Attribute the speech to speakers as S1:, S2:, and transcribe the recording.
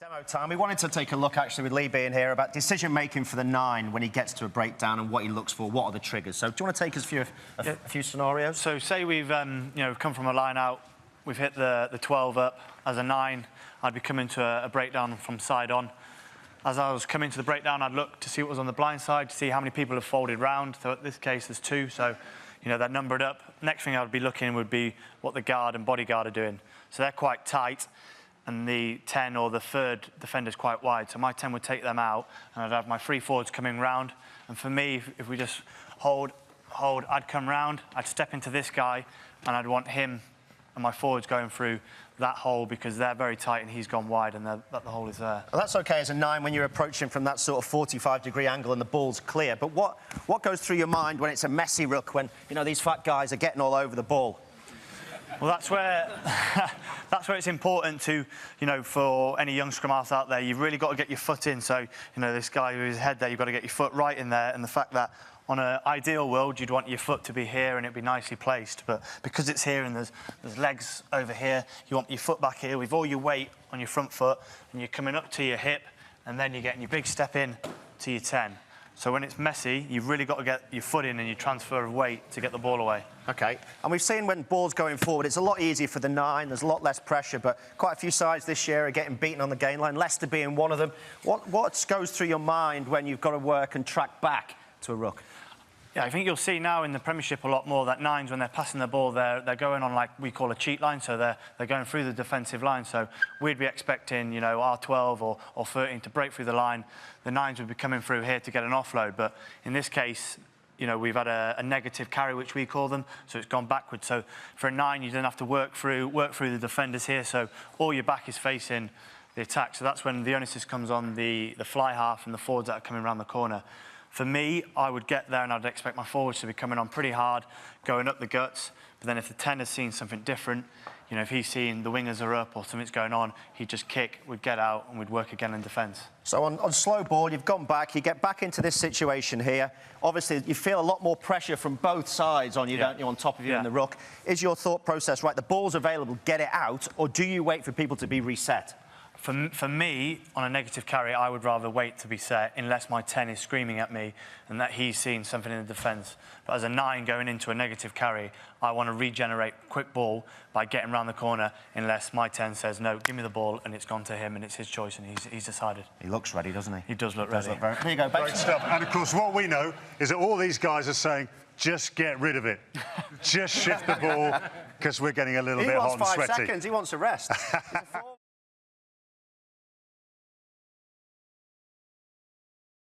S1: Demo time. We wanted to take a look, actually, with Lee being here, about decision-making for the 9 when he gets to a breakdown and what he looks for, what are the triggers. So do you want to take us through a few scenarios?
S2: So say we've come from a line out, we've hit the 12 up. As a 9, I'd be coming to a breakdown from side on. As I was coming to the breakdown, I'd look to see what was on the blind side, to see how many people have folded round. So in this case, there's 2, so they're numbered up. Next thing I'd be looking would be what the guard and bodyguard are doing. So they're quite tight, and the 10 or the 3rd defender's quite wide. So my 10 would take them out, and I'd have my 3 forwards coming round. And for me, if we just hold, I'd come round, I'd step into this guy, and I'd want him and my forwards going through that hole because they're very tight and he's gone wide and the hole is there.
S1: Well, that's OK as a 9 when you're approaching from that sort of 45-degree angle and the ball's clear. But what goes through your mind when it's a messy ruck, when, these fat guys are getting all over the ball?
S2: Well, that's where it's important to, for any young scrum halves out there, you've really got to get your foot in. So, this guy with his head there, you've got to get your foot right in there. And the fact that on an ideal world, you'd want your foot to be here and it'd be nicely placed. But because it's here and there's legs over here, you want your foot back here with all your weight on your front foot and you're coming up to your hip and then you're getting your big step in to your 10. So when it's messy, you've really got to get your foot in and your transfer of weight to get the ball away.
S1: OK. And we've seen when ball's going forward, it's a lot easier for the 9. There's a lot less pressure, but quite a few sides this year are getting beaten on the gain line, Leicester being one of them. What goes through your mind when you've got to work and track back to a ruck?
S2: Yeah, I think you'll see now in the Premiership a lot more that 9s, when they're passing the ball, they're going on like we call a cheat line, so they're going through the defensive line. So we'd be expecting, our 12 or 13 to break through the line. The 9s would be coming through here to get an offload. But in this case, we've had a negative carry, which we call them, so it's gone backwards. So for a 9, you don't have to work through the defenders here, so all your back is facing the attack. So that's when the onus comes on the fly half and the forwards that are coming around the corner. For me, I would get there and I'd expect my forwards to be coming on pretty hard, going up the guts. But then if the 10 has seen something different, if he's seen the wingers are up or something's going on, he'd just kick, we'd get out and we'd work again in defence.
S1: So on slow ball, you've gone back, you get back into this situation here. Obviously, you feel a lot more pressure from both sides on you, don't you, on top of you in the ruck. Is your thought process, right, the ball's available, get it out, or do you wait for people to be reset?
S2: For me, on a negative carry, I would rather wait to be set unless my 10 is screaming at me and that he's seen something in the defence. But as a 9 going into a negative carry, I want to regenerate quick ball by getting round the corner unless my 10 says, no, give me the ball, and it's gone to him and it's his choice and he's decided.
S1: He looks ready, doesn't he?
S2: He does look ready.
S1: There you go.
S3: Great stuff. And, of course, what we know is that all these guys are saying, just get rid of it. Just shift the ball, because we're getting a little bit hot and sweaty.
S1: He wants 5 seconds. He wants a rest.